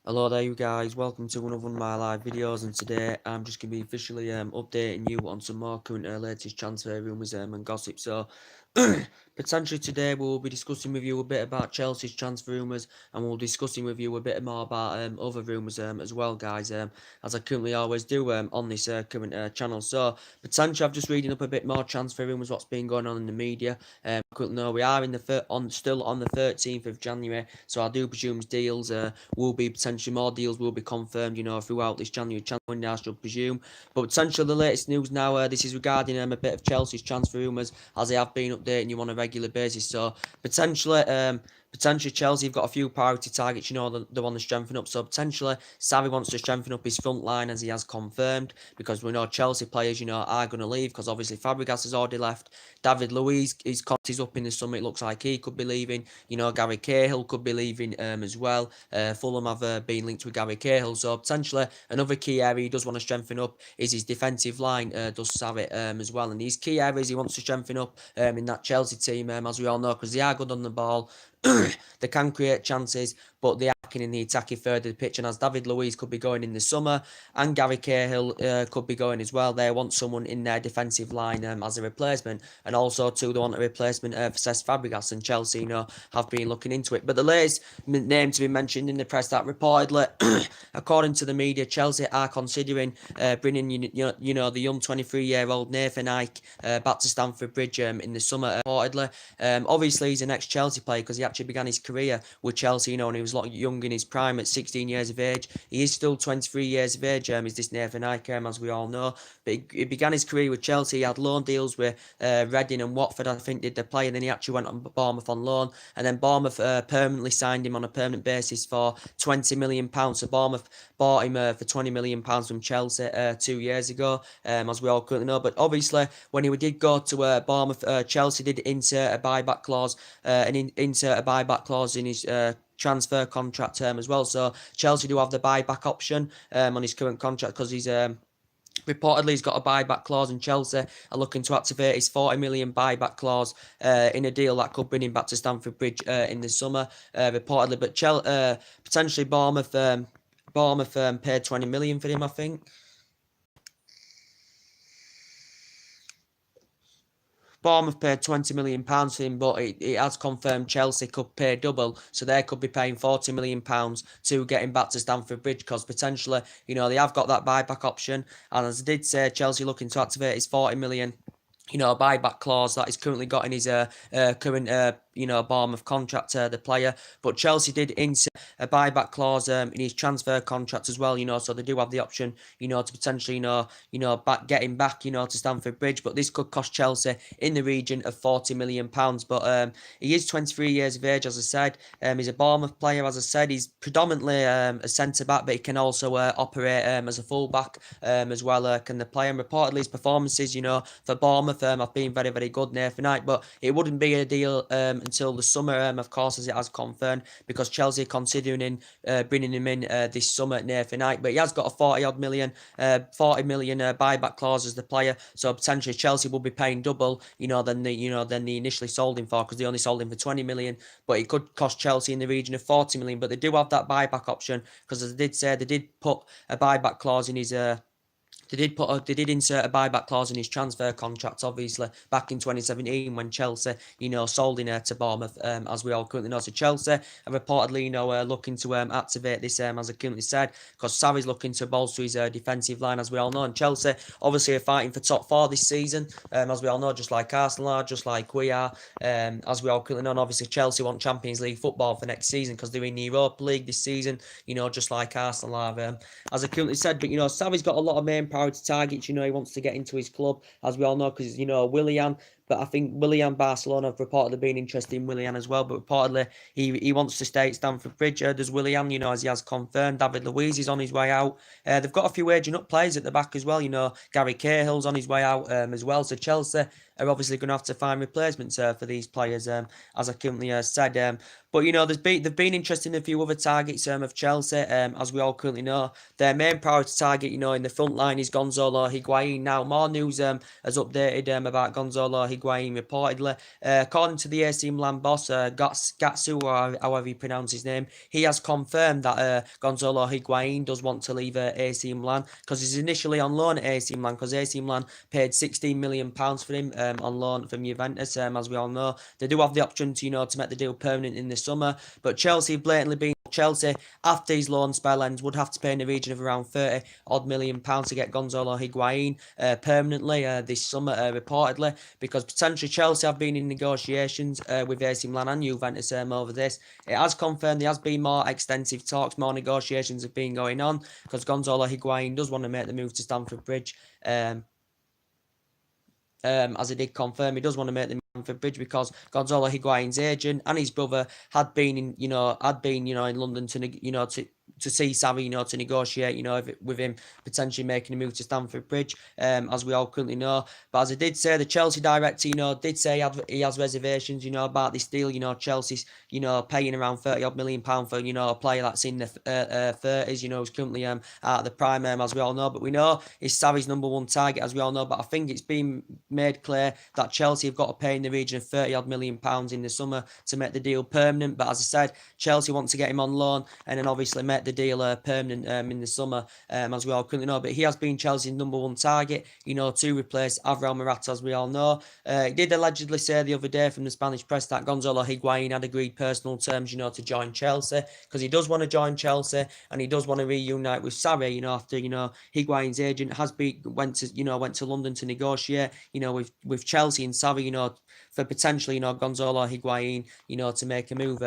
Hello there you guys, welcome to another one of my live videos, and today I'm just going to be officially updating you on some more current latest transfer rumours and gossip. So potentially today we'll be discussing with you a bit about Chelsea's transfer rumours, and we'll be discussing with you a bit more about other rumours as well, guys, as I currently always do on this current channel. So potentially I'm just reading up a bit more transfer rumours, what's been going on in the media. Currently no, we are in the still on the 13th of January, so I do presume deals will be potentially more deals will be confirmed, throughout this January transfer window, I should presume. But potentially the latest news now, this is regarding a bit of Chelsea's transfer rumours, as they have been updating you on a regular basis. So potentially Chelsea have got a few priority targets, they want to strengthen up. So potentially Sarri wants to strengthen up his front line, as he has confirmed, because we know Chelsea players, are going to leave, because obviously Fabregas has already left. David Luiz, his contract is up in the summer, it looks like he could be leaving. Gary Cahill could be leaving as well. Fulham have been linked with Gary Cahill, so potentially another key area he does want to strengthen up is his defensive line, does Sarri as well. And these key areas he wants to strengthen up in that Chelsea team, as we all know, because they are good on the ball. They can create chances, but they are lacking in the attacking third of the pitch. And as David Luiz could be going in the summer, and Gary Cahill could be going as well, they want someone in their defensive line as a replacement. And also, too, they want a replacement for Cesc Fabregas, and Chelsea, have been looking into it. But the latest name to be mentioned in the press that reportedly, according to the media, Chelsea are considering bringing, the young 23-year-old Nathan Ike back to Stamford Bridge in the summer, reportedly. Obviously, he's an ex-Chelsea player, because he actually began his career with Chelsea, and he was a lot young in his prime at 16 years of age. He is still 23 years of age, is this Nathan Ike, as we all know. But he began his career with Chelsea. He had loan deals with Reading and Watford, I think, did the play, and then he actually went on Bournemouth on loan, and then Bournemouth permanently signed him on a permanent basis for £20 million. So Bournemouth bought him for £20 million from Chelsea 2 years ago, as we all currently know. But obviously, when he did go to Bournemouth, Chelsea did insert a buyback clause, insert a buyback clause in his transfer contract term as well. So Chelsea do have the buyback option on his current contract, because he's reportedly he's got a buyback clause, and Chelsea are looking to activate his 40 million buyback clause in a deal that could bring him back to Stamford Bridge in the summer, reportedly. But potentially Bournemouth paid 20 million for him, I think. Bournemouth paid £20 million for him, but it has confirmed Chelsea could pay double, so they could be paying £40 million to get him back to Stamford Bridge, because potentially, they have got that buyback option, and as I did say, Chelsea looking to activate his 40 million buyback clause that he's currently got in his current Bournemouth contract, the player. But Chelsea did insert a buyback clause in his transfer contract as well, so they do have the option, to potentially, get him back, to Stamford Bridge. But this could cost Chelsea in the region of £40 million. But he is 23 years of age, as I said. He's a Bournemouth player, as I said. He's predominantly a centre-back, but he can also operate as a full-back as well, can the player. And reportedly his performances, for Bournemouth have been very, very good, Nathan Knight. But it wouldn't be a deal until the summer, of course, as it has confirmed, because Chelsea are considering bringing him in this summer, Nathan Knight. But he has got a 40 million buyback clause as the player, so potentially Chelsea will be paying double, than they initially sold him for, because they only sold him for 20 million. But it could cost Chelsea in the region of 40 million. But they do have that buyback option, because as I did say, they did put a buyback clause in his they did insert a buyback clause in his transfer contract, obviously, back in 2017 when Chelsea, sold him to Bournemouth, as we all currently know. So Chelsea are reportedly, looking to activate this, as I currently said, because Sarri's looking to bolster his defensive line, as we all know. And Chelsea, obviously, are fighting for top four this season, as we all know, just like Arsenal are, just like we are, as we all currently know. And obviously, Chelsea want Champions League football for next season, because they're in the Europa League this season, just like Arsenal are, as I currently said. But, Sarri's got a lot of main priorities targets, he wants to get into his club, as we all know, because, Willian. But I think Willian, Barcelona have reportedly been interested in Willian as well. But reportedly, he wants to stay at Stamford Bridge. Does Willian, as he has confirmed. David Luiz is on his way out. They've got a few aging up players at the back as well. Gary Cahill's on his way out as well. So Chelsea are obviously going to have to find replacements for these players, as I currently said. But they've been interested in a few other targets of Chelsea, as we all currently know. Their main priority target, in the front line is Gonzalo Higuain. Now, more news has updated about Gonzalo Higuain reportedly. According to the AC Milan boss, Gatsu, or however you pronounce his name, he has confirmed that Gonzalo Higuain does want to leave AC Milan, because he's initially on loan at AC Milan, because AC Milan paid £16 million for him on loan from Juventus, as we all know. They do have the option to, to make the deal permanent in the summer, but Chelsea blatantly being Chelsea, after his loan spell ends, would have to pay in the region of around £30 million to get Gonzalo Higuain permanently this summer, reportedly, because potentially Chelsea have been in negotiations with AC Milan and Juventus over this. It has confirmed there has been more extensive talks, more negotiations have been going on, because Gonzalo Higuain does want to make the move to Stamford Bridge. As he did confirm, he does want to make the move to Stamford Bridge, because Gonzalo Higuain's agent and his brother had been in London to see Sarri, to negotiate, with him potentially making a move to Stamford Bridge, as we all currently know. But as I did say, the Chelsea director, did say he has reservations, about this deal. Chelsea's, paying around £30 million for, a player that's in the 30s, who's currently out of the prime, as we all know. But we know it's Sarri's number one target, as we all know. But I think it's been made clear that Chelsea have got to pay in the region of £30 million in the summer to make the deal permanent. But as I said, Chelsea want to get him on loan and then obviously make the deal permanent in the summer, as we all currently know. But he has been Chelsea's number one target, to replace Alvaro Morata, as we all know. He did allegedly say the other day from the Spanish press that Gonzalo Higuain had agreed personal terms, to join Chelsea, because he does want to join Chelsea and he does want to reunite with Sarri, after, Higuain's agent went to London to negotiate, with Chelsea and Sarri, for potentially, Gonzalo Higuain, to make a move.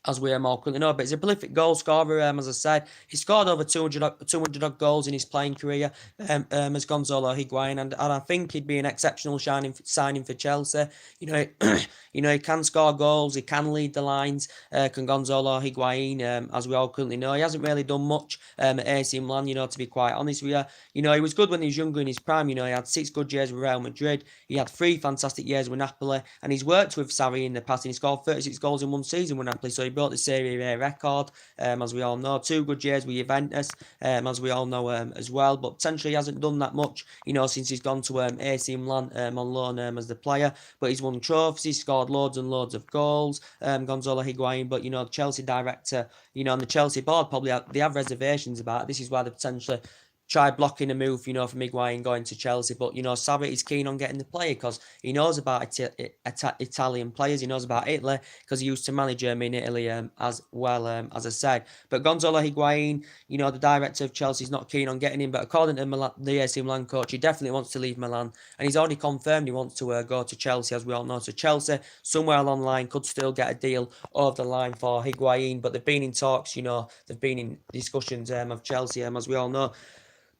As we all currently know, but he's a prolific goal scorer, as I said. He scored over 200 odd goals in his playing career, as Gonzalo Higuain, and I think he'd be an exceptional signing for Chelsea. He can score goals, he can lead the lines, can Gonzalo Higuain, as we all currently know. He hasn't really done much at AC Milan, to be quite honest with you. He was good when he was younger in his prime, he had 6 good years with Real Madrid, he had 3 fantastic years with Napoli, and he's worked with Sarri in the past, and he scored 36 goals in one season with Napoli, so he broke the Serie A record, as we all know. 2 good years with Juventus, as we all know, as well. But potentially he hasn't done that much, since he's gone to AC Milan on loan as the player. But he's won trophies, he's scored loads and loads of goals, Gonzalo Higuain. But, the Chelsea director, and the Chelsea board probably they have reservations about it. This is why they potentially try blocking a move, from Higuain going to Chelsea. But, Sarri is keen on getting the player because he knows about Italian players. He knows about Italy because he used to manage in Italy as well, as I said. But Gonzalo Higuain, the director of Chelsea, is not keen on getting him. But according to the AC Milan coach, he definitely wants to leave Milan. And he's already confirmed he wants to go to Chelsea, as we all know. So Chelsea, somewhere along the line, could still get a deal over the line for Higuain. But they've been in talks, they've been in discussions of Chelsea, as we all know.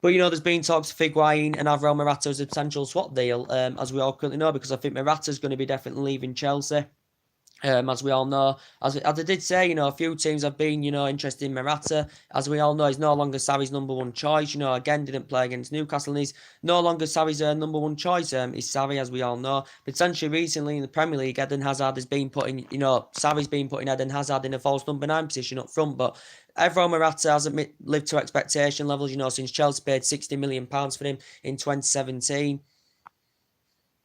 But, there's been talks of Higuain and Alvaro Morata as a potential swap deal, as we all currently know, because I think Morata's going to be definitely leaving Chelsea. As we all know, as I did say, a few teams have been, interested in Morata. As we all know, he's no longer Sarri's number one choice. Again, didn't play against Newcastle, and he's no longer Sarri's number one choice. Is Sarri, as we all know. Potentially recently in the Premier League, Eden Hazard has been putting, Sarri's been putting Eden Hazard in a false number 9 position up front, but Alvaro Morata hasn't lived to expectation levels, since Chelsea paid £60 million for him in 2017.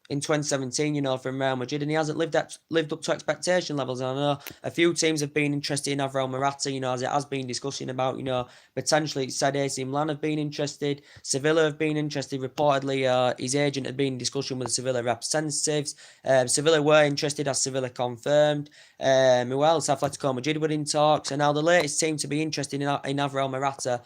In 2017, from Real Madrid, and he hasn't lived up to expectation levels. And I know a few teams have been interested in Alvaro Morata, as it has been discussing about, potentially it said AC Milan have been interested, Sevilla have been interested, reportedly his agent had been in discussion with the Sevilla representatives, Sevilla were interested, as Sevilla confirmed. Who else? Atletico Madrid were in talks, and now the latest team to be interested in Alvaro Morata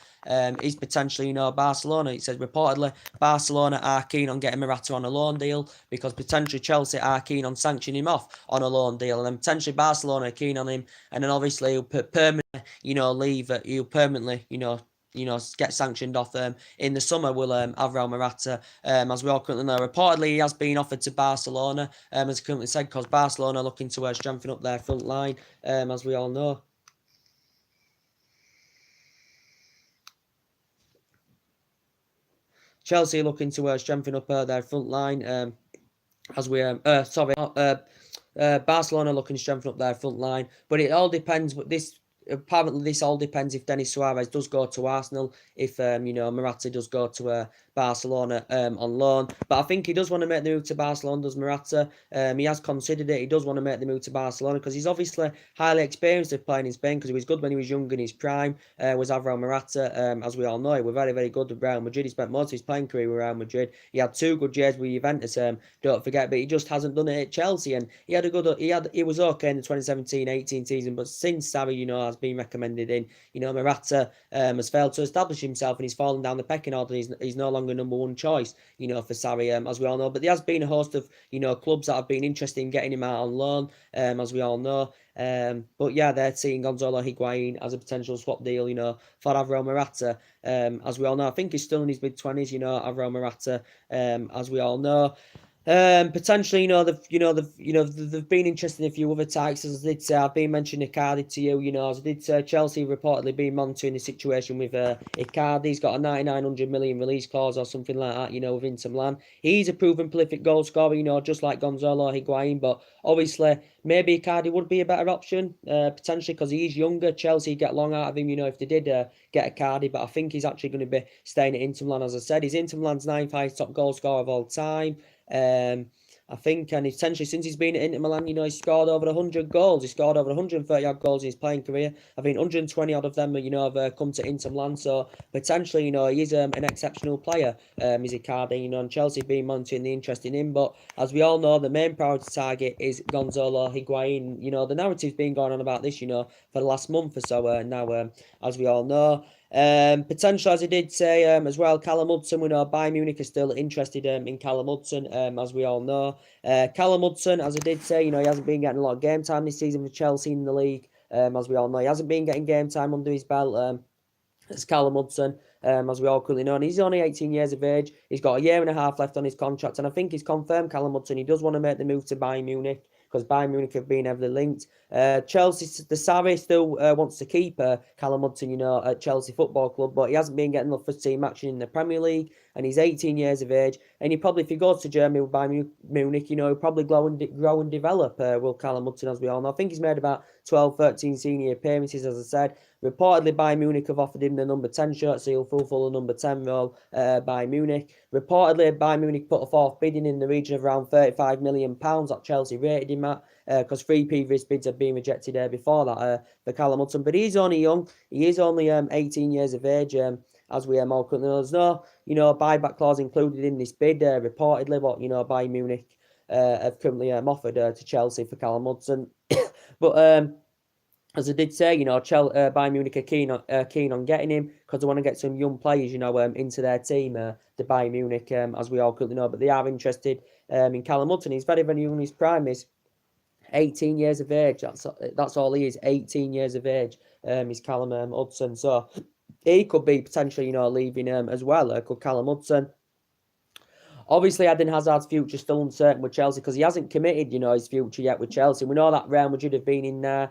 is potentially, Barcelona. It says reportedly Barcelona are keen on getting Morata on a loan deal, because potentially Chelsea are keen on sanctioning him off on a loan deal, and then potentially Barcelona are keen on him, and then obviously he'll permanently, leave. He'll permanently, get sanctioned off in the summer. Will Alvaro Morata, as we all currently know. Reportedly, he has been offered to Barcelona, as currently said, because Barcelona are looking to strengthen up their front line, as we all know. Chelsea looking to strengthen up their front line, as we Barcelona looking to strengthen up their front line, but it all depends. But apparently this all depends if Denis Suarez does go to Arsenal, if Morata does go to Barcelona on loan. But I think he does want to make the move to Barcelona, does Morata. He has considered it. He does want to make the move to Barcelona because he's obviously highly experienced at playing in Spain, because he was good when he was young in his prime. Was Alvaro Morata, as we all know, he was very, very good with Real Madrid. He spent most of his playing career with Real Madrid. He had 2 good years with Juventus, don't forget, but he just hasn't done it at Chelsea. And he was okay in the 2017-18 season, but since Sarri, has been recommended in, Morata has failed to establish himself, and he's fallen down the pecking order. He's no longer number 1 choice, for Sarri, as we all know. But there has been a host of, clubs that have been interested in getting him out on loan, as we all know. But yeah, they're seeing Gonzalo Higuain as a potential swap deal, for Alvaro Morata. As we all know, I think he's still in his mid-20s, Alvaro Morata, as we all know. Potentially, they've been interested in a few other types. As I did say, I've been mentioning Icardi to you. As I did say, Chelsea reportedly been monitoring the situation with Icardi. He's got a 900 million release clause or something like that, with Inter Milan. He's a proven prolific goal scorer, just like Gonzalo Higuain. But obviously, maybe Icardi would be a better option, potentially, because he's younger. Chelsea get long out of him, if they did get Icardi. But I think he's actually going to be staying at Inter Milan. As I said, he's Inter Milan's 9th top goal scorer of all time. I think, and essentially since he's been at Inter Milan, he's scored over 100 goals. He scored over 130 odd goals in his playing career. I think 120 odd of them, have come to Inter Milan. So potentially, he is an exceptional player, is Icardi, and Chelsea been monitoring the interest in him. But as we all know, the main priority target is Gonzalo Higuain. The narrative's been going on about this, for the last month or so now, as we all know. Potential, as I did say, as well, Callum Hudson. We know Bayern Munich is still interested in Callum Hudson, as we all know. Callum Hudson, as I did say, he hasn't been getting a lot of game time this season for Chelsea in the league, as we all know. He hasn't been getting game time under his belt. It's Callum Hudson, as we all currently know, and he's only 18 years of age. He's got a year and a half left on his contract, and I think he's confirmed, Callum Hudson, he does want to make the move to Bayern Munich, because Bayern Munich have been heavily linked. Chelsea, the Sarri still wants to keep Callum Hudson, at Chelsea Football Club, but he hasn't been getting enough first team action in the Premier League, and he's 18 years of age, and he probably, if he goes to Germany with Bayern Munich, he'll probably grow and develop, will Callum Hudson, as we all know. I think he's made about 12, 13 senior appearances, as I said. Reportedly, Bayern Munich have offered him the number 10 shirt, so he'll fulfill the number 10 role by Munich. Reportedly, Bayern Munich put a 4th bidding in the region of around £35 million that Chelsea rated him at, because 3 previous bids have been rejected before that for Callum Hudson. But he's only young. He is only 18 years of age, as we all currently know. There's no, buyback clause included in this bid, reportedly, but, Bayern Munich have currently offered to Chelsea for Callum Hudson. But as I did say, Bayern Munich are keen on getting him, because they want to get some young players, into their team, the Bayern Munich, as we all currently know. But they are interested in Callum Hudson. He's very, very young. His prime is 18 years of age. That's all he is. 18 years of age. Is Callum Hudson. So he could be potentially, leaving as well. Could Callum Hudson. Obviously, Eden Hazard's future still uncertain with Chelsea, because he hasn't committed, his future yet with Chelsea. We know that Real Madrid have been in there.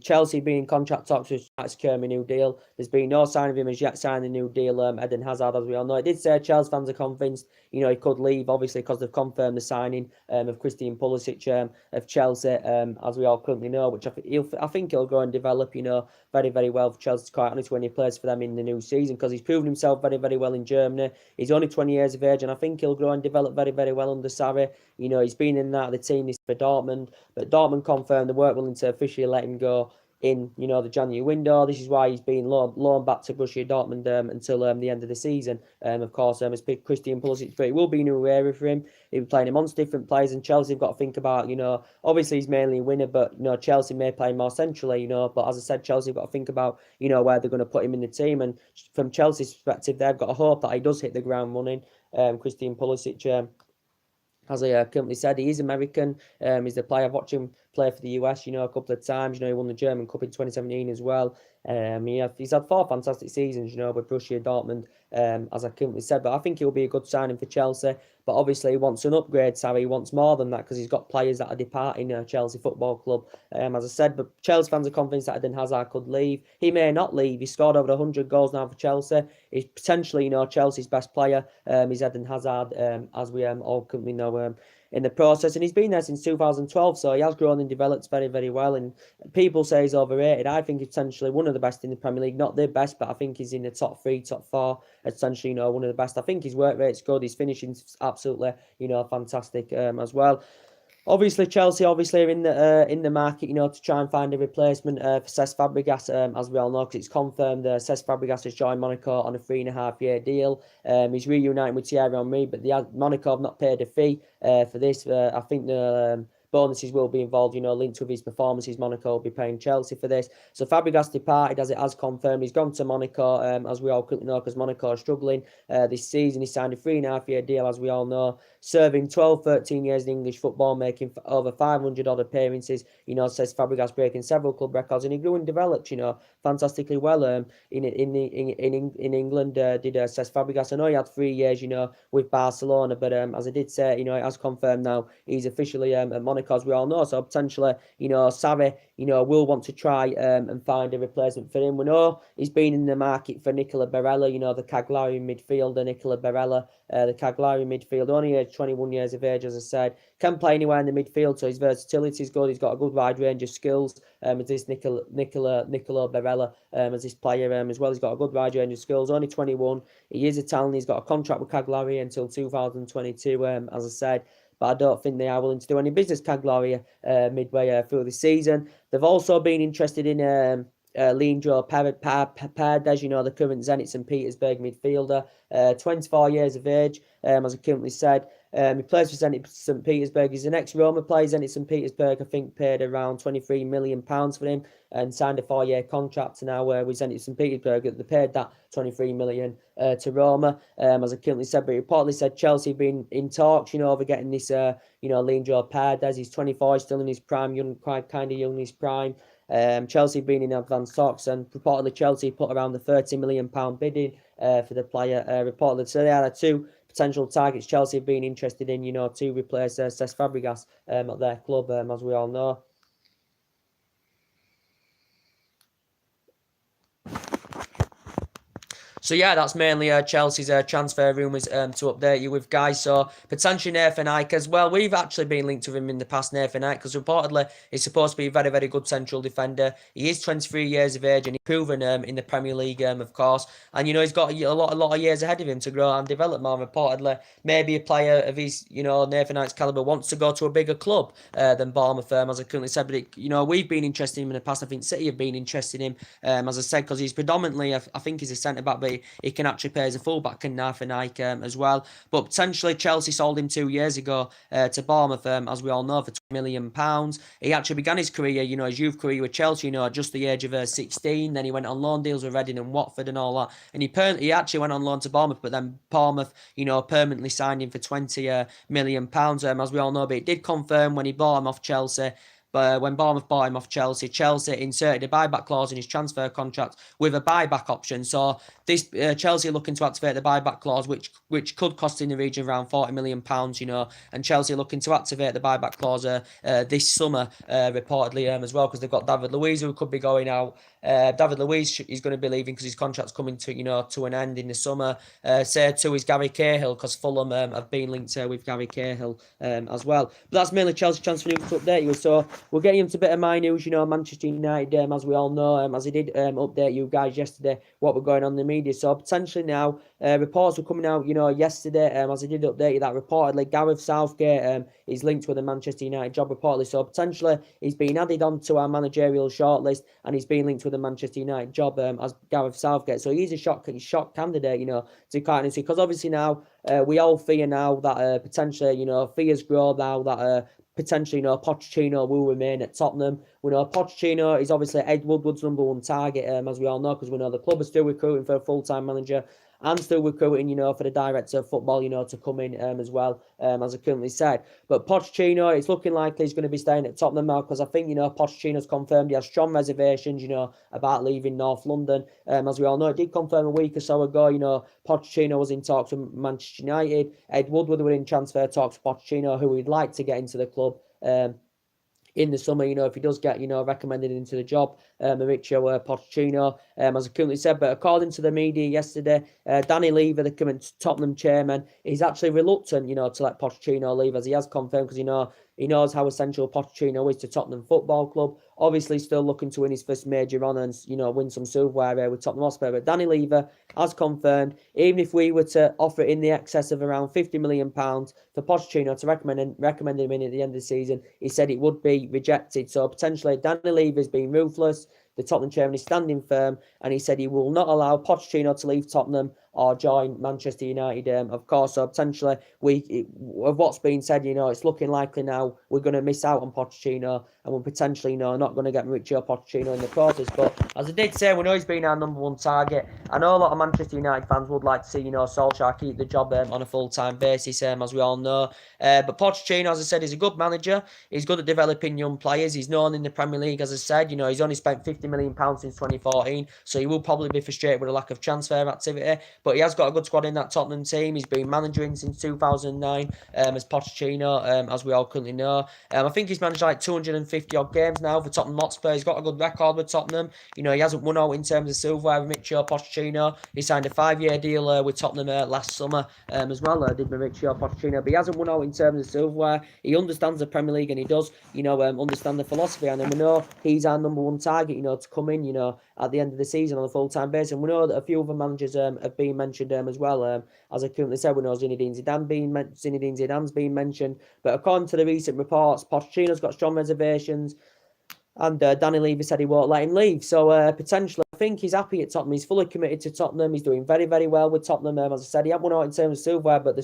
Chelsea been in contract talks with to secure a new deal. There's been no sign of him as yet signing a new deal, Eden Hazard, as we all know. It did say Chelsea fans are convinced, he could leave, obviously, because they've confirmed the signing of Christian Pulisic of Chelsea, as we all currently know, which I think he'll go and develop, very, very well for Chelsea, quite honest, when he plays for them in the new season, because he's proven himself very, very well in Germany. He's only 20 years of age, and I think he'll grow and develop very, very well under Sarri. He's been in that the team this for Dortmund, but Dortmund confirmed they weren't willing to officially let him go in, the January window. This is why he's been loaned back to Borussia Dortmund until the end of the season. Of course, has picked Christian Pulisic, but it will be a new area for him. He'll be playing amongst different players, and Chelsea have got to think about, obviously he's mainly a winner, but, Chelsea may play more centrally, but as I said, Chelsea have got to think about, where they're going to put him in the team. And from Chelsea's perspective, they've got to hope that he does hit the ground running. Christian Pulisic, as I currently said, he is American. He's the player. I've watched him play for the US, a couple of times. He won the German Cup in 2017 as well. He's had 4 fantastic seasons, with Borussia Dortmund, as I currently said. But I think he'll be a good signing for Chelsea. But obviously, he wants an upgrade, Sarri. He wants more than that, because he's got players that are departing Chelsea Football Club, as I said. But Chelsea fans are convinced that Eden Hazard could leave. He may not leave. He's scored over 100 goals now for Chelsea. He's potentially, Chelsea's best player. Is Eden Hazard, as we all currently know. in the process, and he's been there since 2012, so he has grown and developed very, very well. And people say he's overrated. I think he's potentially one of the best in the Premier League, not the best, but I think he's in the top 3, top 4, essentially, you know, one of the best. I think his work rate's good, his finishing's absolutely, you know, fantastic as well. Obviously, Chelsea are in the market, you know, to try and find a replacement for Cesc Fabregas, as we all know, because it's confirmed Cesc Fabregas has joined Monaco on a 3.5-year deal. He's reuniting with Thierry Henry, but Monaco have not paid a fee for this. I think the bonuses will be involved, you know, linked with his performances. Monaco will be paying Chelsea for this. So Fabregas departed, as it has confirmed. He's gone to Monaco, as we all currently know, because Monaco are struggling this season. He signed a 3.5-year deal, as we all know, serving 12, 13 years in English football, making over 500 odd appearances. You know, says Fabregas, breaking several club records, and he grew and developed, you know, fantastically well in England. Says Fabregas. I know he had 3 years, you know, with Barcelona, but as I did say, you know, it has confirmed now he's officially at Monaco, as we all know. So potentially, you know, Sarri, you know, will want to try and find a replacement for him. We know he's been in the market for Nicola Barella, you know, the Cagliari midfielder. Nicola Barella, the Cagliari midfielder, only 21 years of age, as I said, can play anywhere in the midfield, so his versatility is good. He's got a good wide range of skills. As this Nicola Barella, as this player as well, he's got a good wide range of skills. Only 21, he is Italian. He's got a contract with Cagliari until 2022, as I said. But I don't think they are willing to do any business, Cagliari, midway through the season. They've also been interested in Leandro Paredes, you know, the current Zenit St. Petersburg midfielder, 24 years of age, as I currently said. He plays for Zenit St. Petersburg. He's an ex-Roma player. Zenit St. Petersburg, I think, paid around £23 million for him and signed a 4-year contract now with Zenit St. Petersburg. They paid that £23 million to Roma, as I currently said. But reportedly said Chelsea have been in talks, you know, over getting this, you know, Leandro Paredes. He's 24, still in his prime, quite kind of young in his prime. Chelsea have been in advanced talks, and reportedly Chelsea put around the £30 million bidding for the player. Reportedly, so they are the 2 potential targets Chelsea have been interested in, you know, to replace Cesc Fabregas at their club, as we all know. So yeah, that's mainly Chelsea's transfer rumours to update you with, guys. So potentially Nathan Ake as well. We've actually been linked to him in the past, Nathan Ake, because reportedly he's supposed to be a very, very good central defender. He is 23 years of age and he's proven in the Premier League, of course. And you know, he's got a lot of years ahead of him to grow and develop more. Reportedly, maybe a player of his, you know, Nathan Ake's calibre wants to go to a bigger club than Bournemouth, as I currently said. But you know, we've been interested in him in the past. I think City have been interested in him, as I said, because he's predominantly, I think he's a centre back, but he can actually play as a fullback in Nathan Ake as well. But potentially Chelsea sold him 2 years ago to Bournemouth, as we all know, for £20 million. He actually began his career, you know, his youth career with Chelsea, you know, at just the age of 16. Then he went on loan deals with Reading and Watford and all that. And he actually went on loan to Bournemouth, but then Bournemouth, you know, permanently signed him for £20 million, as we all know. But it did confirm when he bought him off Chelsea. But when Bournemouth bought him off Chelsea, Chelsea inserted a buyback clause in his transfer contract with a buyback option. So this Chelsea are looking to activate the buyback clause, which could cost in the region of around £40 million, you know. And Chelsea are looking to activate the buyback clause this summer, reportedly, as well, because they've got David Luiz who could be going out. David Luiz is going to be leaving because his contract's coming to an end in the summer. So too is Gary Cahill, because Fulham have been linked with Gary Cahill as well. But that's mainly Chelsea transfer news to update you. So we'll get into a bit of my news, you know, Manchester United, as we all know, as I did update you guys yesterday, what we're going on in the media. So potentially now, reports were coming out, you know, yesterday, as I did update you, that reportedly Gareth Southgate is linked with the Manchester United job, reportedly. So potentially he's been added onto our managerial shortlist and he's been linked with the Manchester United job as Gareth Southgate. So he's a shock candidate, you know, to quite because obviously now we all fear now that potentially, you know, fears grow now that potentially, you know, Pochettino will remain at Tottenham. We know Pochettino is obviously Ed Woodward's #1 target, as we all know, because we know the club is still recruiting for a full-time manager and still recruiting, you know, for the director of football, you know, to come in as well, as I currently said. But Pochettino, it's looking likely he's going to be staying at Tottenham now, because I think, you know, Pochettino's confirmed he has strong reservations, you know, about leaving North London. As we all know, it did confirm a week or so ago, you know, Pochettino was in talks with Manchester United. Ed Woodward were in transfer talks with Pochettino, who he'd like to get into the club. in the summer, if he does get, recommended into the job, Mauricio Pochettino, as I currently said. But according to the media yesterday, Danny Lever, the current Tottenham chairman, is actually reluctant, to let Pochettino leave, as he has confirmed, because, he knows how essential Pochettino is to Tottenham Football Club. Obviously, still looking to win his first major honour and, win some silverware with Tottenham Hotspur. But Danny Lever has confirmed, even if we were to offer in the excess of around £50 million for Pochettino to recommend him in at the end of the season, he said it would be rejected. So potentially, Danny Lever is being ruthless. The Tottenham chairman is standing firm, and he said he will not allow Pochettino to leave Tottenham or join Manchester United. Of course, so potentially, of what's been said, it's looking likely now we're going to miss out on Pochettino, and we're potentially, not going to get Mauricio Pochettino in the process. But as I did say, we know he's been our number one target. I know a lot of Manchester United fans would like to see, Solskjaer keep the job on a full-time basis, as we all know. But Pochettino, as I said, is a good manager. He's good at developing young players. He's known in the Premier League, as I said. He's only spent £50 million since 2014, so he will probably be frustrated with a lack of transfer activity. But he has got a good squad in that Tottenham team. He's been managing since 2009 as Pochettino, as we all currently know. I think he's managed like 250-odd games now for Tottenham Hotspur. He's got a good record with Tottenham. He hasn't won out in terms of silverware with Mauricio Pochettino. He signed a 5-year deal with Tottenham last summer as well, did Mauricio Pochettino. But he hasn't won out in terms of silverware. He understands the Premier League, and he does, understand the philosophy. And we know he's our number one target, to come in, at the end of the season on a full-time basis. And we know that a few other managers have been mentioned as well. As I currently said, we know Zinedine Zidane's been mentioned. But according to the recent reports, Pochettino's got strong reservations, and Danny Levy said he won't let him leave. So potentially, I think he's happy at Tottenham. He's fully committed to Tottenham. He's doing very, very well with Tottenham. As I said, he hasn't won out in terms of silverware, but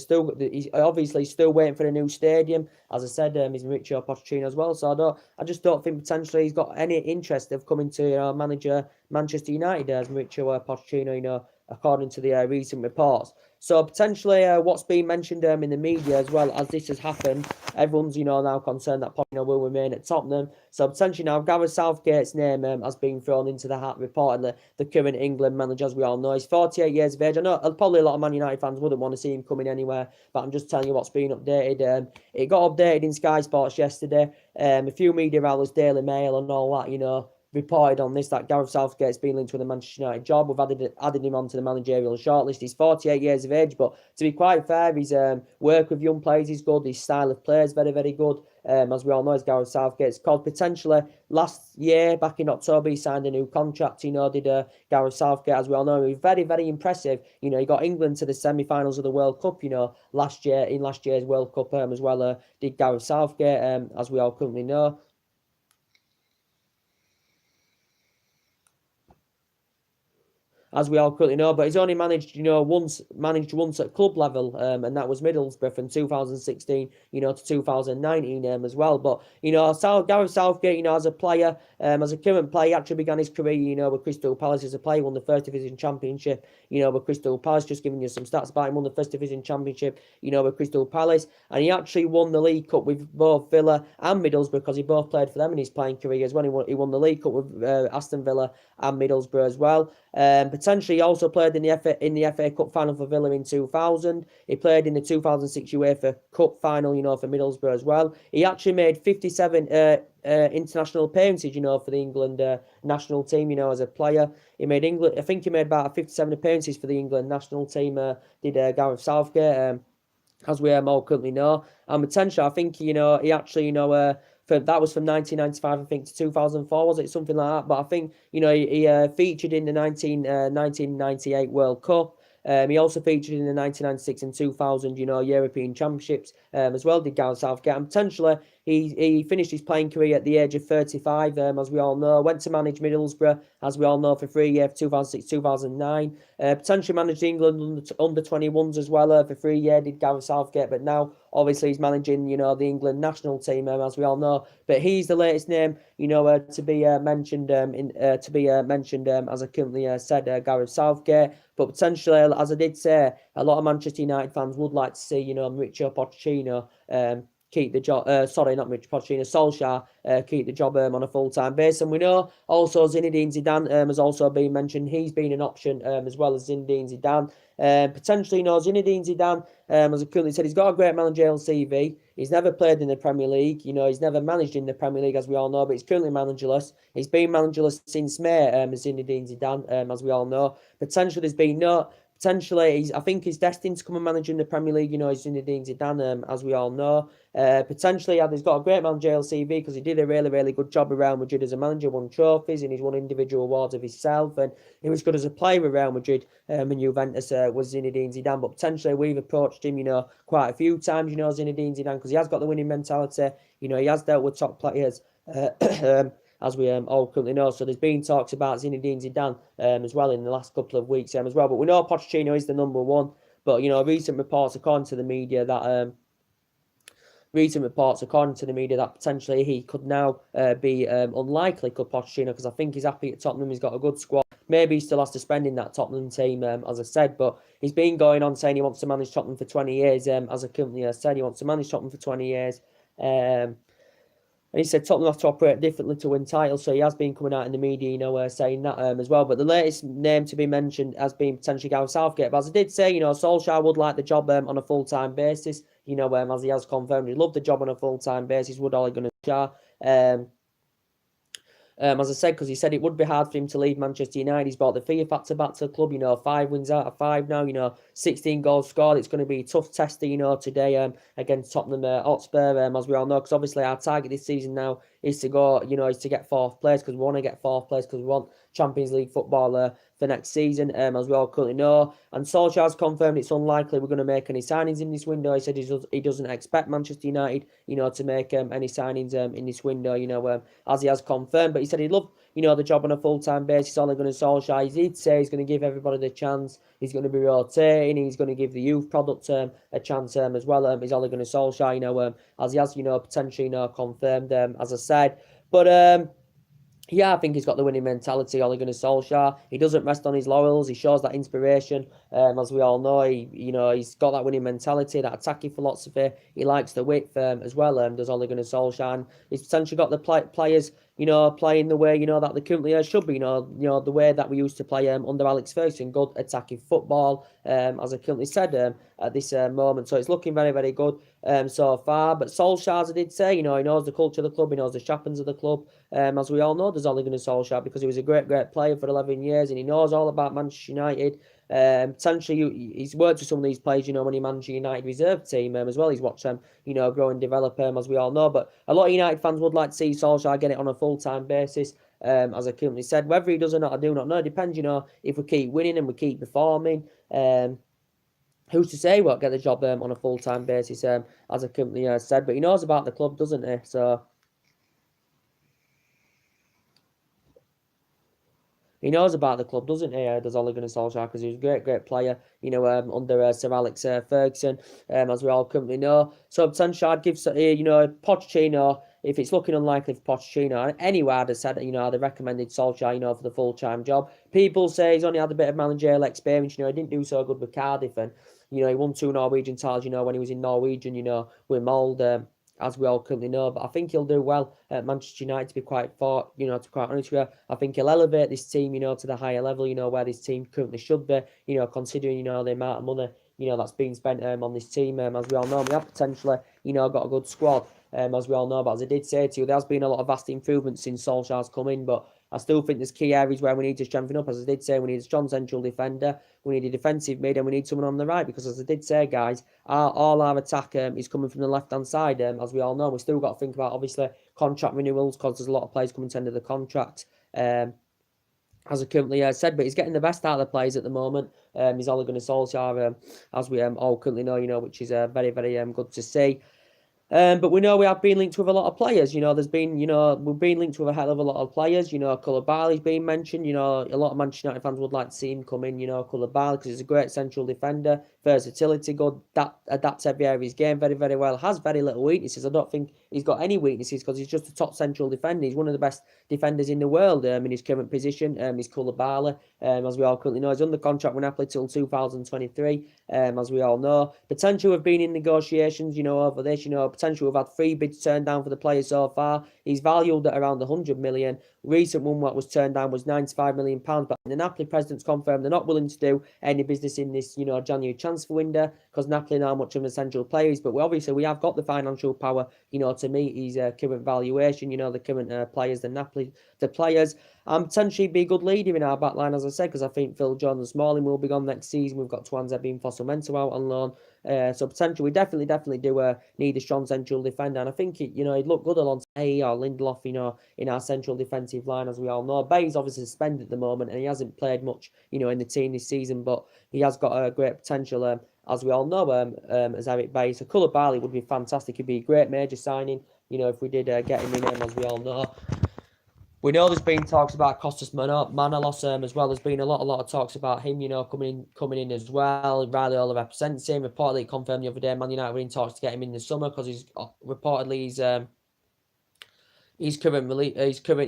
he's obviously still waiting for a new stadium. As I said, he's Mauricio Pochettino as well. So I just don't think potentially he's got any interest of coming to manager Manchester United as Mauricio Pochettino, according to the recent reports. So potentially what's been mentioned in the media as well, as this has happened, everyone's, now concerned that Pochettino will remain at Tottenham. So potentially now Gareth Southgate's name has been thrown into the hat, reportedly the current England manager, as we all know. He's 48 years of age. I know probably a lot of Man United fans wouldn't want to see him coming anywhere, but I'm just telling you what's been updated. It got updated in Sky Sports yesterday. A few media outlets, Daily Mail and all that, reported on this, that Gareth Southgate's been linked with the Manchester United job. We've added him onto the managerial shortlist. He's 48 years of age, but to be quite fair, his work with young players is good. His style of play is very, very good. As we all know, it's Gareth Southgate. It's called potentially last year, back in October, he signed a new contract. Did Gareth Southgate, as we all know, he was very, very impressive. He got England to the semi-finals of the World Cup, last year, in last year's World Cup as well, did Gareth Southgate, as we all currently know. As we all currently know, but he's only managed, once at club level, and that was Middlesbrough from 2016, to 2019 as well. But, Gareth Southgate, as a player, as a current player, he actually began his career, with Crystal Palace as a player, won the First Division Championship, with Crystal Palace. Just giving you some stats about him, won the First Division Championship, with Crystal Palace, and he actually won the League Cup with both Villa and Middlesbrough, because he both played for them in his playing career as well. He won the League Cup with Aston Villa and Middlesbrough as well. Potentially, he also played in the FA Cup final for Villa in 2000. He played in the 2006 UEFA Cup final, for Middlesbrough as well. He actually made 57 international appearances, for the England national team, as a player. I think he made about 57 appearances for the England national team. Did Gareth Southgate, as we all currently know. And potentially, I think he actually that was from 1995, I think, to 2004, was it? Something like that. But I think, he featured in the 1998 World Cup. He also featured in the 1996 and 2000, European Championships as well, did Gareth Southgate. And potentially, he finished his playing career at the age of 35, as we all know. Went to manage Middlesbrough, as we all know, for 3 years, 2006-2009. Potentially managed England under 21s as well for 3 years, did Gareth Southgate. But now, obviously, he's managing, the England national team, as we all know. But he's the latest name, to be mentioned, as I currently said, Gareth Southgate. But potentially, as I did say, a lot of Manchester United fans would like to see, Mauricio Pochettino keep the job. Sorry, not Mitch Pochettino, Solskjaer keep the job on a full-time basis. And we know also Zinedine Zidane has also been mentioned. He's been an option as well as Zinedine Zidane. Potentially, Zinedine Zidane, as I currently said, he's got a great managerial CV. He's never played in the Premier League. He's never managed in the Premier League, as we all know, but he's currently managerless. He's been managerless since May, as Zinedine Zidane, as we all know. Potentially, there's been no... Potentially, I think he's destined to come and manage in the Premier League. He's Zinedine Zidane, as we all know. Potentially, he's got a great managerial CV because he did a really, really good job around Madrid as a manager, won trophies, and he's won individual awards of himself. And he was good as a player around Madrid and Juventus was Zinedine Zidane. But potentially, we've approached him, quite a few times, Zinedine Zidane, because he has got the winning mentality. He has dealt with top players. As we all currently know. So there's been talks about Zinedine Zidane as well in the last couple of weeks as well. But we know Pochettino is the number one. But, recent reports according to the media that potentially he could now be unlikely, could Pochettino, because I think he's happy at Tottenham. He's got a good squad. Maybe he still has to spend in that Tottenham team, as I said. But he's been going on saying he wants to manage Tottenham for 20 years. As I currently said, he wants to manage Tottenham for 20 years. And he said Tottenham have to operate differently to win titles, so he has been coming out in the media, saying that as well. But the latest name to be mentioned has been potentially Gareth Southgate. But as I did say, Solskjaer would like the job on a full-time basis. As he has confirmed, he'd love the job on a full-time basis. Would Ole Gunnar Solskjaer? As I said, because he said it would be hard for him to leave Manchester United. He's brought the fear factor back to the club, 5 wins out of 5 now, 16 goals scored. It's going to be a tough test, today against Tottenham Hotspur, as we all know, because obviously our target this season now is to go, is to get 4th place, because we want to get 4th place, because we want Champions League football for next season, as we all currently know. And Solskjaer's confirmed it's unlikely we're going to make any signings in this window. He said he doesn't expect Manchester United, to make any signings in this window, as he has confirmed. But he said he'd love, the job on a full-time basis. Ole Gunnar Solskjaer, he did say he's going to give everybody the chance. He's going to be rotating. He's going to give the youth product a chance as well. He's Ole Gunnar Solskjaer, as he has, potentially, confirmed, as I said. But yeah, I think he's got the winning mentality, Ole Gunnar Solskjaer. He doesn't rest on his laurels. He shows that inspiration. As we all know, he's got that winning mentality, that attacking philosophy. He likes the width as well, does Ole Gunnar Solskjaer. And he's potentially got the players, playing the way, that they currently should be, the way that we used to play under Alex Ferguson, good attacking football, as I currently said at this moment. So it's looking very, very good so far. But Solskjaer, as I did say, he knows the culture of the club, he knows the chaplains of the club, as we all know, there's Ole Gunnar Solskjaer, because he was a great, great player for 11 years, and he knows all about Manchester United. Potentially, he's worked with some of these players, when he managed the United reserve team as well. He's watched them, grow and develop, as we all know. But a lot of United fans would like to see Solskjaer get it on a full-time basis, as I currently said. Whether he does or not, I do not know. It depends, if we keep winning and we keep performing. Who's to say won't get the job on a full-time basis, as I currently said. But he knows about the club, doesn't he? So he knows about the club, doesn't he? Does Ole Gunnar Solskjaer, because he was a great, great player, under Sir Alex Ferguson, as we all currently know. So potentially I'd give, Pochettino, if it's looking unlikely for Pochettino, anyway, I'd have said, I'd have recommended Solskjaer, for the full-time job. People say he's only had a bit of managerial experience, he didn't do so good with Cardiff, and, he won 2 Norwegian titles, when he was in Norwegian, with Molde, as we all currently know. But I think he'll do well at Manchester United, to be quite honest with you. I think he'll elevate this team, to the higher level, where this team currently should be, considering, the amount of money, that's being spent on this team, as we all know. We have potentially, got a good squad, as we all know. But as I did say to you, there has been a lot of vast improvements since Solskjaer's come in, but I still think there's key areas where we need to strengthen up. As I did say, we need a strong central defender, we need a defensive mid, and we need someone on the right, because as I did say, guys, all our attack is coming from the left-hand side, as we all know. We've still got to think about, obviously, contract renewals, because there's a lot of players coming to the end of the contract, as I currently said. But he's getting the best out of the players at the moment. He's Ole Gunnar Solskjaer, as we all currently know, which is very, very good to see. But we know we have been linked with a lot of players. There's been, we've been linked with a hell of a lot of players. Koulibaly's been mentioned. A lot of Manchester United fans would like to see him come in, Koulibaly, because he's a great central defender, versatility, good, adapts every area of his game very, very well, has very little weaknesses. I don't think he's got any weaknesses, because he's just a top central defender. He's one of the best defenders in the world in his current position. He's Koulibaly, as we all currently know. He's under contract with Napoli till 2023, as we all know. Potentially we've been in negotiations, over this, potentially we've had 3 bids turned down for the player so far. He's valued at around 100 million. Recent one what was turned down was 95 million pounds. But the Napoli president's confirmed they're not willing to do any business in this, January transfer window because Napoli are much of an essential players. But we have got the financial power, to meet his current valuation. The current players, the players. Potentially be a good leader in our back line, as I said, because I think Phil Jones and Smalling will be gone next season. We've got Tuanzebe and Fossil-Mensah out on loan. So potentially we definitely do need a strong central defender, and I think he'd look good alongside A or Lindelof, in our central defensive line, as we all know. Bay's obviously suspended at the moment, and he hasn't played much, in the team this season, but he has got a great potential, as we all know, as Eric Bailly. So Koulibaly would be fantastic. He'd be a great major signing, if we did get him in, as we all know. We know there's been talks about Kostas Manolas as well. There's been a lot of talks about him, coming in as well. Raiola represents him. Reportedly confirmed the other day Man United were in talks to get him in the summer because he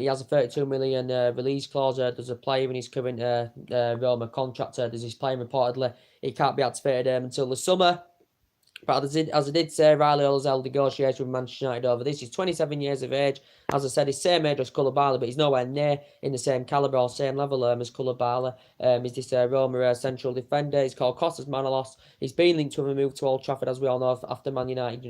has a 32 million release clause. There's a player in his current Roma contract. There's his playing reportedly. He can't be activated until the summer. But as I did say, Raiola's held negotiations with Manchester United over this. He's 27 years of age. As I said, he's same age as Koulibaly, but he's nowhere near in the same calibre or same level as Koulibaly. He's this Roma central defender. He's called Kostas Manolas. He's been linked to a move to Old Trafford, as we all know, after Man United,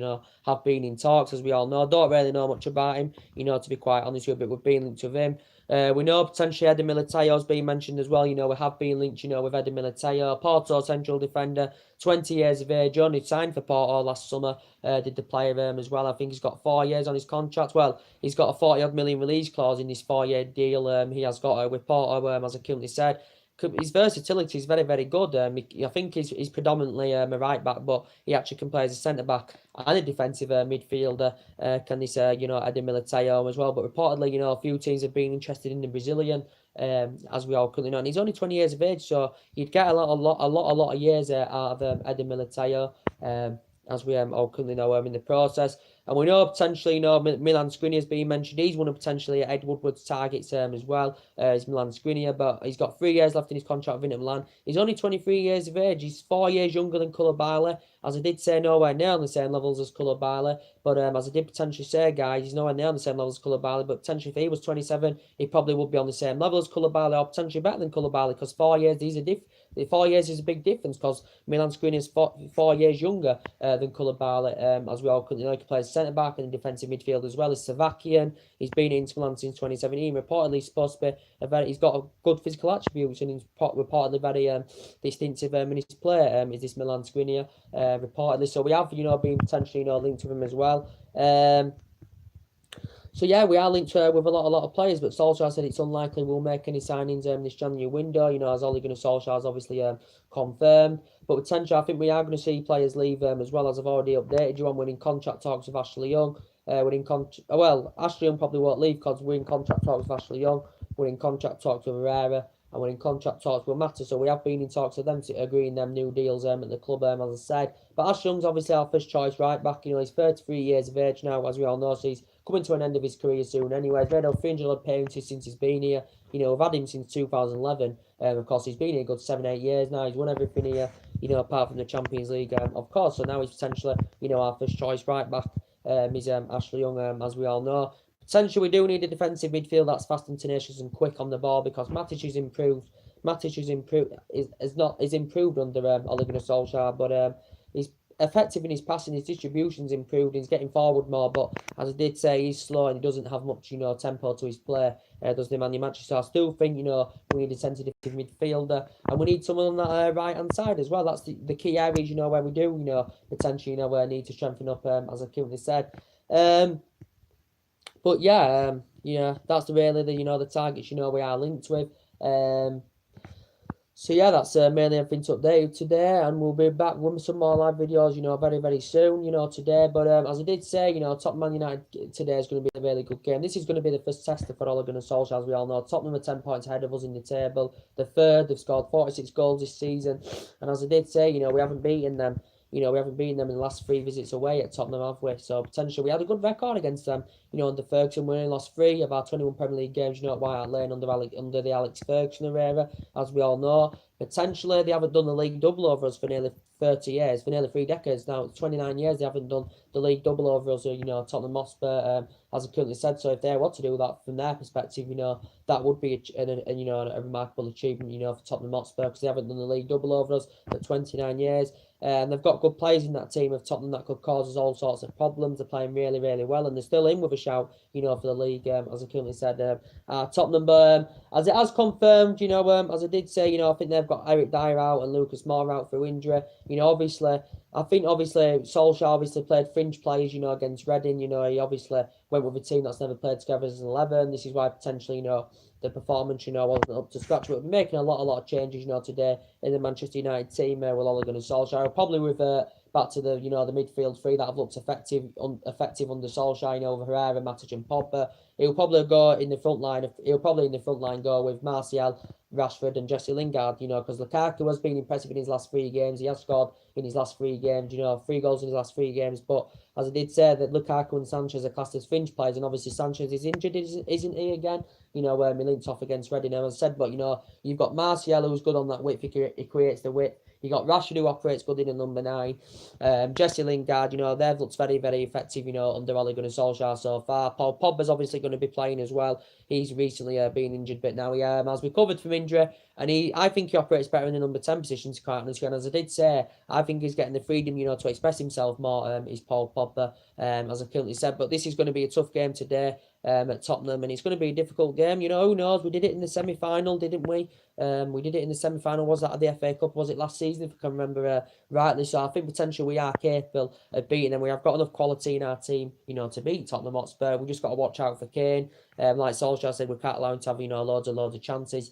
have been in talks, as we all know. Don't really know much about him, to be quite honest with you, but we've been linked with him. We know potentially Eder Militao's been mentioned as well. We have been linked, with Eder Militao. Porto central defender, 20 years of age, only signed for Porto last summer. Did the player as well. I think he's got 4 years on his contract. Well, he's got a 40-odd million release clause in this 4-year deal. He has got with Porto, as I currently said. His versatility is very, very good. I think he's predominantly a right back, but he actually can play as a centre back and a defensive midfielder. Eder Militao as well. But reportedly, a few teams have been interested in the Brazilian, as we all currently know. And he's only 20 years of age, so you'd get a lot of years out of Eder Militao, as we all currently know in the process. And we know potentially, Milan Skriniar has been mentioned. He's one of potentially Ed Woodward's targets as well. Is Milan Skriniar, but he's got 3 years left in his contract with Inter Milan. He's only 23 years of age. He's 4 years younger than Koulibaly. As I did say, nowhere near on the same levels as Koulibaly. But as I did potentially say, guys, he's nowhere near on the same levels as Koulibaly. But potentially, if he was 27, he probably would be on the same level as Koulibaly, or potentially better than Koulibaly, because 4 years, 4 years is a big difference, because Milan Skriniar is 4 years younger than Koulibaly. As we all currently know, he can play as centre back and defensive midfield as well. As Slovakian, he's been in Milan since 2017. Reportedly, supposed to be he's got a good physical attributes, and he's reportedly very distinctive in his play. Is this Milan Skriniar, reportedly? So we have, been potentially, linked to him as well. So yeah, we are linked with a lot of players, but Solskjaer said it's unlikely we'll make any signings this January window. As Ole Gunnar Solskjaer's obviously confirmed, but potentially I think we are going to see players leave as well, as I've already updated you on. We're in contract talks with Ashley Young. Ashley Young probably won't leave because we're in contract talks with Ashley Young. We're in contract talks with Herrera, and we're in contract talks with Mata. So we have been in talks with them to agree in them new deals at the club, as I said. But Ashley Young's obviously our first choice right back. He's 33 years of age now, as we all know, so he's coming to an end of his career soon anyway. He's made over 300 appearances since he's been here. We've had him since 2011. Of course, he's been here a good 7-8 years now. He's won everything here, apart from the Champions League, of course. So now he's potentially, our first choice right back. Is Ashley Young, as we all know. Potentially, we do need a defensive midfield that's fast and tenacious and quick on the ball, because Matic is improved. Is improved under Ole Gunnar Solskjaer, but he's effective in his passing. His distribution's improved. He's getting forward more, but as I did say, he's slow and he doesn't have much, tempo to his play. Does the Man United? So I still think, we need a centre midfielder, and we need someone on that right hand side as well. That's the key areas, where we do, potentially, where I need to strengthen up, as I currently said. But yeah, that's really the targets, we are linked with. So yeah, that's mainly everything to update you today, and we'll be back with some more live videos, very, very soon, today. But as I did say, Tottenham Man United today is going to be a really good game. This is going to be the first tester for Ole Gunnar Solskjaer, as we all know. Tottenham are 10 points ahead of us in the table. The third, they've scored 46 goals this season, and as I did say, we haven't beaten them. We haven't beaten them in the last 3 visits away at Tottenham, have we? So potentially we had a good record against them. Under Ferguson, we only lost 3 of our 21 Premier League games, at White Hart Lane under the Alex Ferguson era, as we all know. Potentially, they haven't done the league double over us for nearly 30 years, for nearly 3 decades now. It's 29 years they haven't done the league double over us, Tottenham Hotspur, as I currently said. So if they want to do that from their perspective, that would be a remarkable achievement, for Tottenham Hotspur, because they haven't done the league double over us for 29 years. And they've got good players in that team of Tottenham that could cause us all sorts of problems. They're playing really, really well, and they're still in with a shout, for the league, as I currently said. Tottenham, as it has confirmed, as I did say, I think they've got Eric Dyer out and Lucas Moore out through injury. I think Solskjaer played fringe players, against Reading. He obviously went with a team that's never played together as an 11. This is why potentially, the performance, wasn't up to scratch. But we're making a lot of changes, today in the Manchester United team with Ole Gunnar Solskjaer. I'll probably revert back to the, the midfield three that have looked effective under Solskjaer, over Herrera, Matic and Pogba. He'll probably go in the front line. He'll probably in the front line go with Martial, Rashford and Jesse Lingard, because Lukaku has been impressive in his last 3 games. He has scored in his last 3 games, 3 goals in his last 3 games. But as I did say, that Lukaku and Sanchez are classed as fringe players, and obviously Sanchez is injured, isn't he, again? He linked off against Reading, as I said. But, you've got Martial, who's good on that width. He creates the width. You got Rashford, who operates good in the number 9. Jesse Lingard, they've looked very, very effective, under Ole Gunnar Solskjaer so far. Paul Pogba's obviously going to be playing as well. He's recently been injured, but now he has recovered from injury, and I think he operates better in the number 10 position, to quite honest. And as I did say, I think he's getting the freedom, to express himself more. Is Paul Pogba, as I currently said. But this is going to be a tough game today at Tottenham, and it's going to be a difficult game. Who knows? We did it in the semi-final, didn't we? We did it in the semi-final. Was that at the FA Cup? Was it last season, if I can remember rightly? So I think potentially we are capable of beating them. We have got enough quality in our team, to beat Tottenham Hotspur. We just got to watch out for Kane. Like Solskjaer said, we can't allow him to have, loads of chances.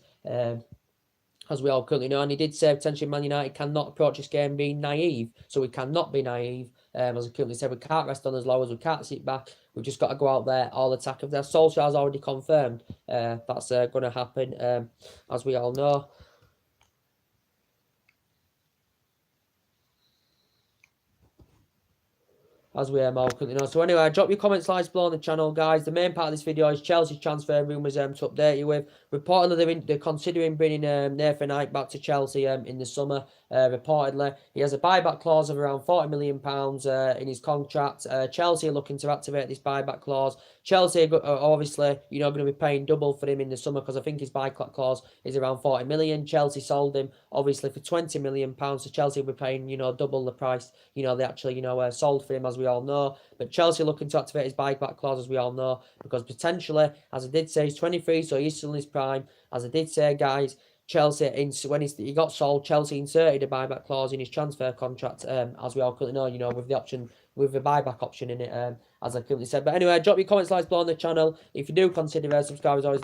As we all currently know, and he did say potentially Man United cannot approach this game being naive, so we cannot be naive. As I currently said, we can't rest on as low as we can't sit back. We've just got to go out there, all attack. If their Solskjaer's already confirmed, that's going to happen, as we all know. As we all currently know. So anyway, drop your comments, likes below on the channel, guys. The main part of this video is Chelsea's transfer rumours to update you with. Reportedly, they're considering bringing Nathan Ake back to Chelsea in the summer. Reportedly, he has a buyback clause of around £40 million in his contract. Chelsea are looking to activate this buyback clause. Chelsea are obviously, going to be paying double for him in the summer, because I think his buyback clause is around £40 million. Chelsea sold him obviously for £20 million, so Chelsea will be paying, double the price, they actually, sold for him, as we all know. But Chelsea looking to activate his buyback clause, as we all know, because potentially, as I did say, he's 23, so he's still in his prime. As I did say, guys, Chelsea, when he got sold, Chelsea inserted a buyback clause in his transfer contract, as we all currently know, with the option, with the buyback option in it, as I currently said. But anyway, drop your comments, likes below on the channel. If you do consider subscribe, as always.